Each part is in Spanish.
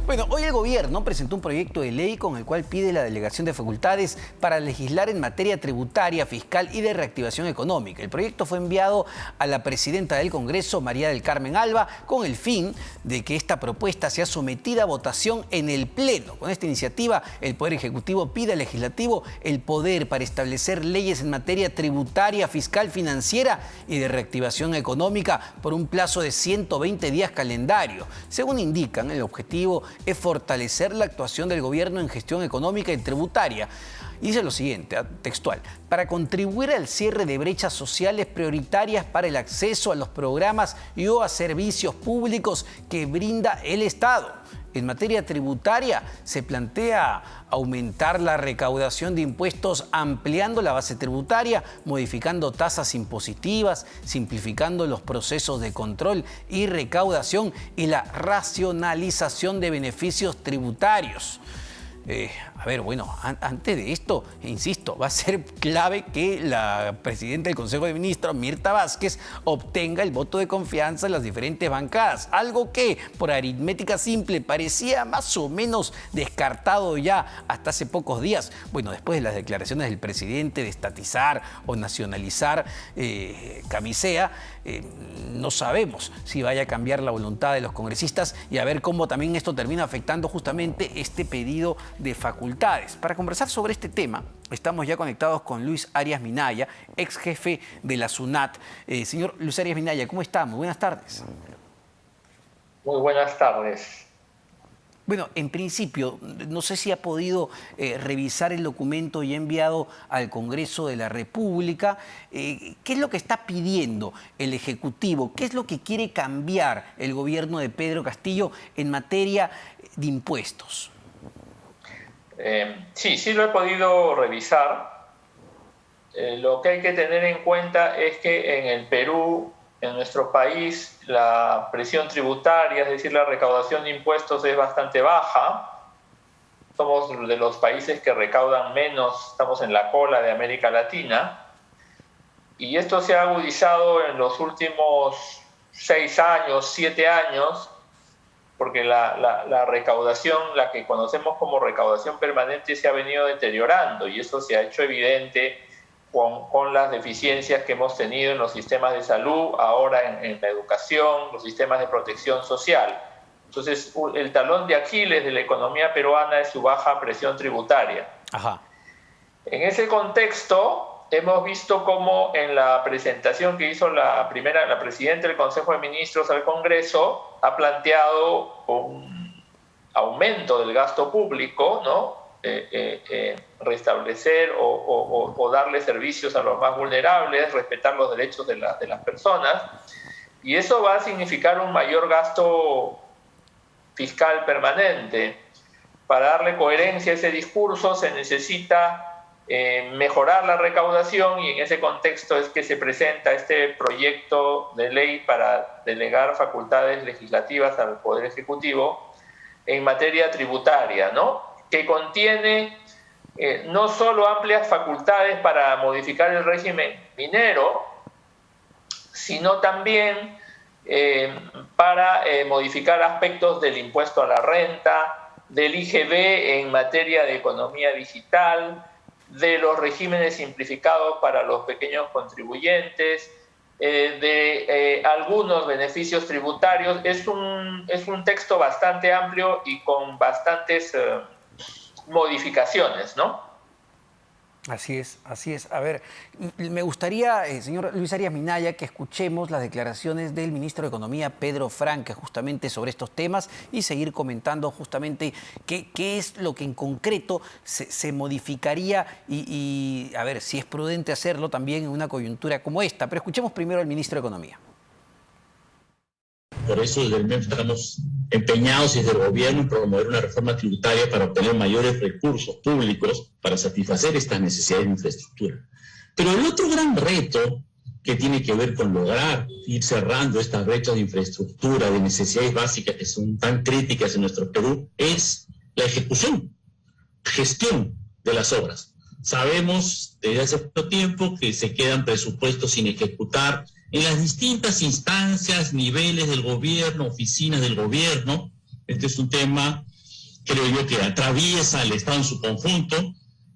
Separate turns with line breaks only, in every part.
Bueno, hoy el gobierno presentó un proyecto de ley con el cual pide la delegación de facultades para legislar en materia tributaria, fiscal y de reactivación económica. El proyecto fue enviado a la presidenta del Congreso, María del Carmen Alba, con el fin de que esta propuesta sea sometida a votación en el Pleno. Con esta iniciativa, el Poder Ejecutivo pide al Legislativo el poder para establecer leyes en materia tributaria, fiscal, financiera y de reactivación económica por un plazo de 120 días calendario. Según indican, el objetivo es fortalecer la actuación del gobierno en gestión económica y tributaria. Y dice lo siguiente, textual: para contribuir al cierre de brechas sociales prioritarias para el acceso a los programas y o a servicios públicos que brinda el Estado. En materia tributaria se plantea aumentar la recaudación de impuestos ampliando la base tributaria, modificando tasas impositivas, simplificando los procesos de control y recaudación y la racionalización de beneficios tributarios. Antes de esto, insisto, va a ser clave que la presidenta del Consejo de Ministros, Mirta Vázquez, obtenga el voto de confianza en las diferentes bancadas. Algo que, por aritmética simple, parecía más o menos descartado ya hasta hace pocos días. Bueno, después de las declaraciones del presidente de estatizar o nacionalizar Camisea, no sabemos si vaya a cambiar la voluntad de los congresistas y a ver cómo también esto termina afectando justamente este pedido de facultades. Para conversar sobre este tema, estamos ya conectados con Luis Arias Minaya, ex jefe de la SUNAT. Señor Luis Arias Minaya, ¿cómo está? Muy buenas tardes.
Muy buenas tardes.
Bueno, en principio, no sé si ha podido revisar el documento ya enviado al Congreso de la República. ¿Qué es lo que está pidiendo el Ejecutivo? ¿Qué es lo que quiere cambiar el gobierno de Pedro Castillo en materia de impuestos?
Sí lo he podido revisar. Lo que hay que tener en cuenta es que en el Perú, en nuestro país, la presión tributaria, es decir, la recaudación de impuestos es bastante baja. Somos de los países que recaudan menos, estamos en la cola de América Latina. Y esto se ha agudizado en los últimos 6 años, 7 años, porque la recaudación, la que conocemos como recaudación permanente, se ha venido deteriorando y eso se ha hecho evidente con las deficiencias que hemos tenido en los sistemas de salud, ahora en la educación, los sistemas de protección social. Entonces, el talón de Aquiles de la economía peruana es su baja presión tributaria.
Ajá.
En ese contexto, hemos visto cómo en la presentación que hizo la presidenta del Consejo de Ministros al Congreso, ha planteado un aumento del gasto público, ¿no? Restablecer o darle servicios a los más vulnerables, respetar los derechos de las personas, y eso va a significar un mayor gasto fiscal permanente. Para darle coherencia a ese discurso se necesita mejorar la recaudación, y en ese contexto es que se presenta este proyecto de ley para delegar facultades legislativas al Poder Ejecutivo en materia tributaria, ¿no? Que contiene no solo amplias facultades para modificar el régimen minero, sino también para modificar aspectos del impuesto a la renta, del IGB en materia de economía digital, de los regímenes simplificados para los pequeños contribuyentes, de algunos beneficios tributarios. Es un texto bastante amplio y con bastantes modificaciones, ¿no?
Así es, así es. A ver, me gustaría, señor Luis Arias Minaya, que escuchemos las declaraciones del ministro de Economía, Pedro Franque, justamente sobre estos temas, y seguir comentando justamente qué es lo que en concreto se modificaría y a ver si es prudente hacerlo también en una coyuntura como esta. Pero escuchemos primero al ministro de Economía.
Por eso desde el MEF estamos empeñados desde el gobierno en promover una reforma tributaria para obtener mayores recursos públicos para satisfacer estas necesidades de infraestructura. Pero el otro gran reto que tiene que ver con lograr ir cerrando estas brechas de infraestructura, de necesidades básicas que son tan críticas en nuestro Perú, es la ejecución, gestión de las obras. Sabemos desde hace poco tiempo que se quedan presupuestos sin ejecutar en las distintas instancias, niveles del gobierno, oficinas del gobierno. Este es un tema creo yo, que atraviesa al Estado en su conjunto,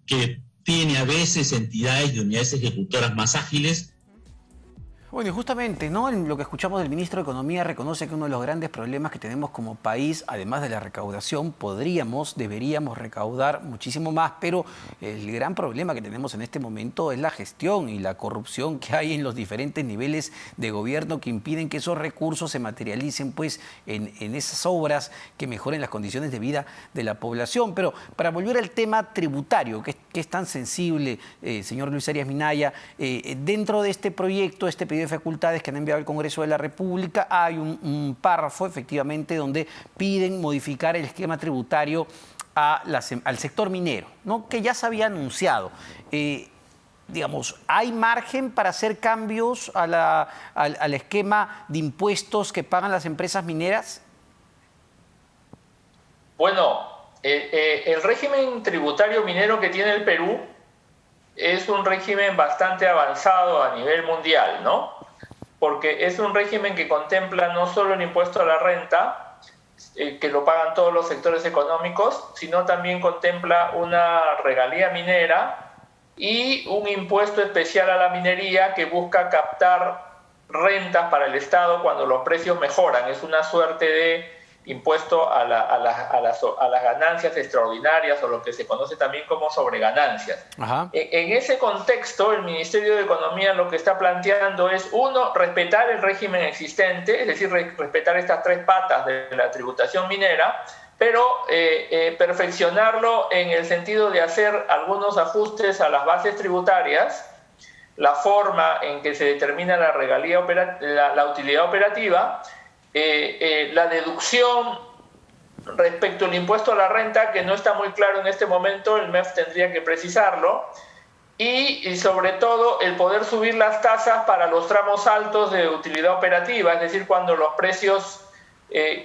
que tiene a veces entidades y unidades ejecutoras más ágiles.
Bueno, y justamente, ¿no? En lo que escuchamos del ministro de Economía, reconoce que uno de los grandes problemas que tenemos como país, además de la recaudación, deberíamos recaudar muchísimo más, pero el gran problema que tenemos en este momento es la gestión y la corrupción que hay en los diferentes niveles de gobierno que impiden que esos recursos se materialicen pues en esas obras que mejoren las condiciones de vida de la población. Pero para volver al tema tributario, que es tan sensible, señor Luis Arias Minaya, dentro de este proyecto, este pedido de facultades que han enviado al Congreso de la República, hay un párrafo efectivamente donde piden modificar el esquema tributario al sector minero, ¿no? Que ya se había anunciado. Digamos, ¿hay margen para hacer cambios al esquema de impuestos que pagan las empresas mineras?
Bueno, el régimen tributario minero que tiene el Perú es un régimen bastante avanzado a nivel mundial, ¿no? Porque es un régimen que contempla no solo el impuesto a la renta, que lo pagan todos los sectores económicos, sino también contempla una regalía minera y un impuesto especial a la minería que busca captar rentas para el Estado cuando los precios mejoran. Es una suerte de impuesto a las ganancias extraordinarias, o lo que se conoce también como sobreganancias.
Ajá.
En ese contexto, el Ministerio de Economía lo que está planteando es, uno, respetar el régimen existente, es decir, respetar estas tres patas de la tributación minera, pero perfeccionarlo en el sentido de hacer algunos ajustes a las bases tributarias, la forma en que se determina la regalía la utilidad operativa, la deducción respecto al impuesto a la renta, que no está muy claro en este momento, el MEF tendría que precisarlo, y sobre todo el poder subir las tasas para los tramos altos de utilidad operativa, es decir, cuando los precios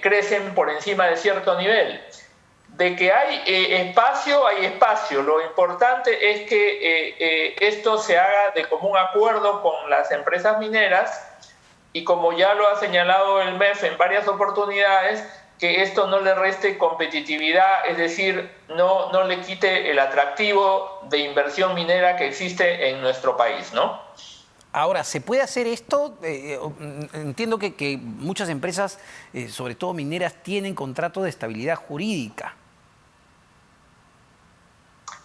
crecen por encima de cierto nivel. De que hay espacio, hay espacio. Lo importante es que esto se haga de común acuerdo con las empresas mineras, y como ya lo ha señalado el MEF en varias oportunidades, que esto no le reste competitividad, es decir, no le quite el atractivo de inversión minera que existe en nuestro país, ¿no?
Ahora, ¿se puede hacer esto? Entiendo que muchas empresas, sobre todo mineras, tienen contrato de estabilidad jurídica.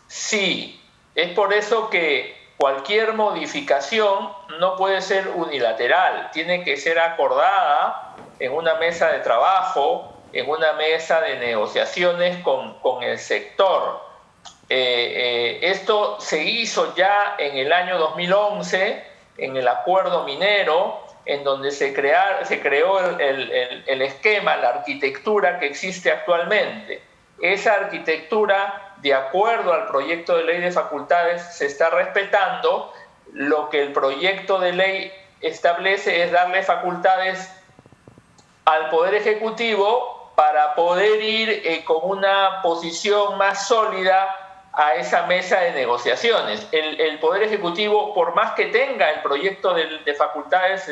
Sí, es por eso que cualquier modificación no puede ser unilateral, tiene que ser acordada en una mesa de trabajo, en una mesa de negociaciones con el sector. Esto se hizo ya en el año 2011, en el acuerdo minero, en donde se creó el esquema, la arquitectura que existe actualmente. Esa arquitectura, de acuerdo al proyecto de ley de facultades, se está respetando. Lo que el proyecto de ley establece es darle facultades al Poder Ejecutivo para poder ir con una posición más sólida a esa mesa de negociaciones. El Poder Ejecutivo, por más que tenga el proyecto de facultades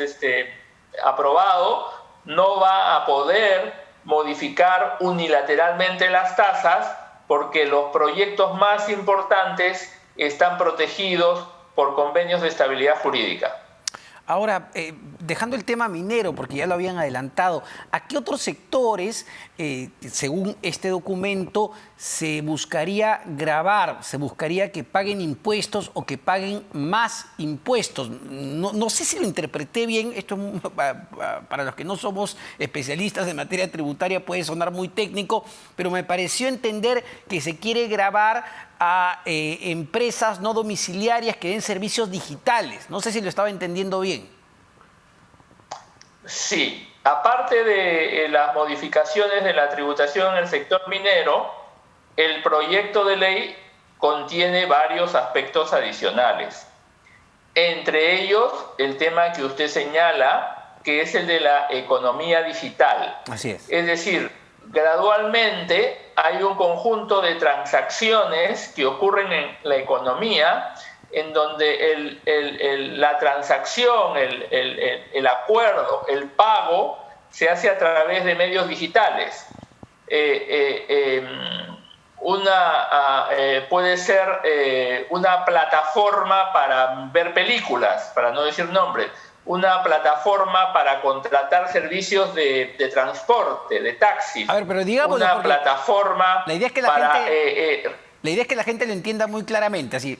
aprobado, no va a poder modificar unilateralmente las tasas, porque los proyectos más importantes están protegidos por convenios de estabilidad jurídica.
Ahora, dejando el tema minero, porque ya lo habían adelantado, ¿a qué otros sectores, según este documento, se buscaría gravar, se buscaría que paguen impuestos o que paguen más impuestos? No sé si lo interpreté bien, esto para los que no somos especialistas en materia tributaria puede sonar muy técnico, pero me pareció entender que se quiere gravar a empresas no domiciliarias que den servicios digitales. No sé si lo estaba entendiendo bien.
Sí, aparte de las modificaciones de la tributación en el sector minero, el proyecto de ley contiene varios aspectos adicionales. Entre ellos, el tema que usted señala, que es el de la economía digital.
Así es.
Es decir, gradualmente hay un conjunto de transacciones que ocurren en la economía en donde la transacción, el acuerdo, el pago se hace a través de medios digitales. puede ser una plataforma para ver películas, para no decir nombres, una plataforma para contratar servicios de transporte, de taxis.
A ver, pero digamos,
una plataforma
la idea es que la idea es que la gente lo entienda muy claramente. Así,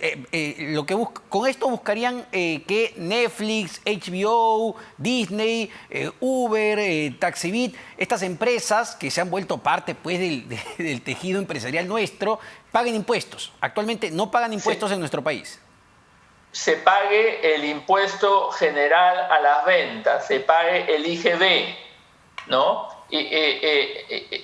lo que con esto buscarían que Netflix, HBO, Disney, Uber, Taxibit, estas empresas que se han vuelto parte pues, del tejido empresarial nuestro, paguen impuestos. Actualmente no pagan impuestos en nuestro país.
Se pague el impuesto general a las ventas, se pague el IGB, ¿no?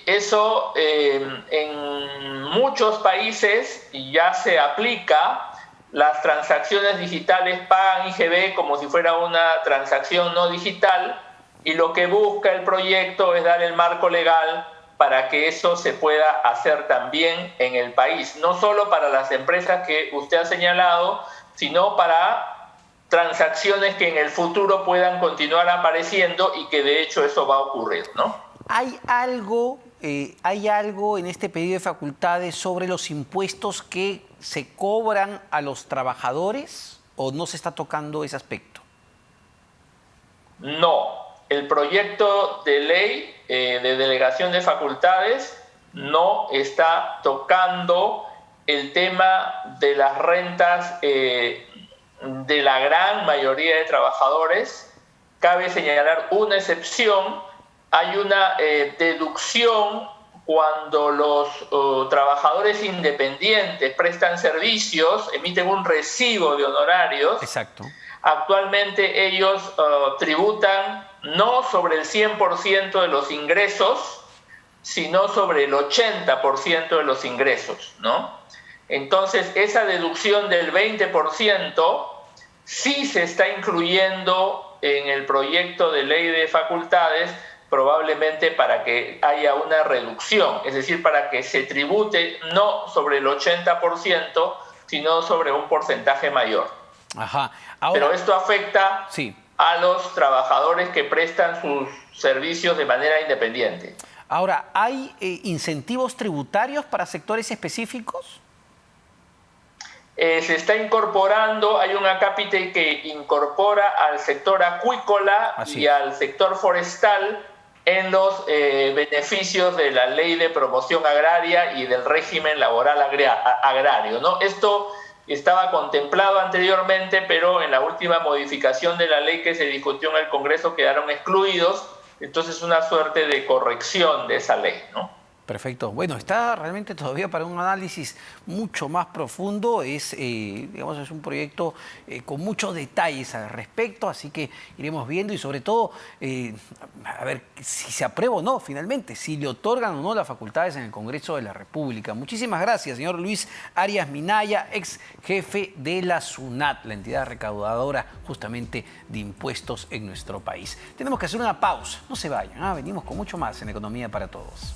Eso en muchos países ya se aplica. Las transacciones digitales pagan IGB como si fuera una transacción no digital, y lo que busca el proyecto es dar el marco legal para que eso se pueda hacer también en el país, no solo para las empresas que usted ha señalado, sino para transacciones que en el futuro puedan continuar apareciendo y que de hecho eso va a ocurrir, ¿no?
¿Hay algo en este pedido de facultades sobre los impuestos que se cobran a los trabajadores o no se está tocando ese aspecto?
No, el proyecto de ley de delegación de facultades no está tocando el tema de las rentas de la gran mayoría de trabajadores. Cabe señalar una excepción. Hay una deducción cuando los trabajadores independientes prestan servicios, emiten un recibo de honorarios.
Exacto.
Actualmente ellos tributan no sobre el 100% de los ingresos, sino sobre el 80% de los ingresos, ¿no? Entonces, esa deducción del 20% sí se está incluyendo en el proyecto de ley de facultades, probablemente para que haya una reducción, es decir, para que se tribute no sobre el 80%, sino sobre un porcentaje mayor.
Ajá. Ahora,
pero esto afecta a los trabajadores que prestan sus servicios de manera independiente.
Ahora, ¿hay incentivos tributarios para sectores específicos?
Se está incorporando, hay un acápite que incorpora al sector acuícola y al sector forestal en los beneficios de la Ley de Promoción Agraria y del régimen laboral agrario, ¿no? Esto estaba contemplado anteriormente, pero en la última modificación de la ley que se discutió en el Congreso quedaron excluidos. Entonces es una suerte de corrección de esa ley, ¿no?
Perfecto. Bueno, está realmente todavía para un análisis mucho más profundo. Digamos, es un proyecto con muchos detalles al respecto, así que iremos viendo y sobre todo a ver si se aprueba o no finalmente, si le otorgan o no las facultades en el Congreso de la República. Muchísimas gracias, señor Luis Arias Minaya, ex jefe de la SUNAT, la entidad recaudadora justamente de impuestos en nuestro país. Tenemos que hacer una pausa, no se vayan, venimos con mucho más en Economía para Todos.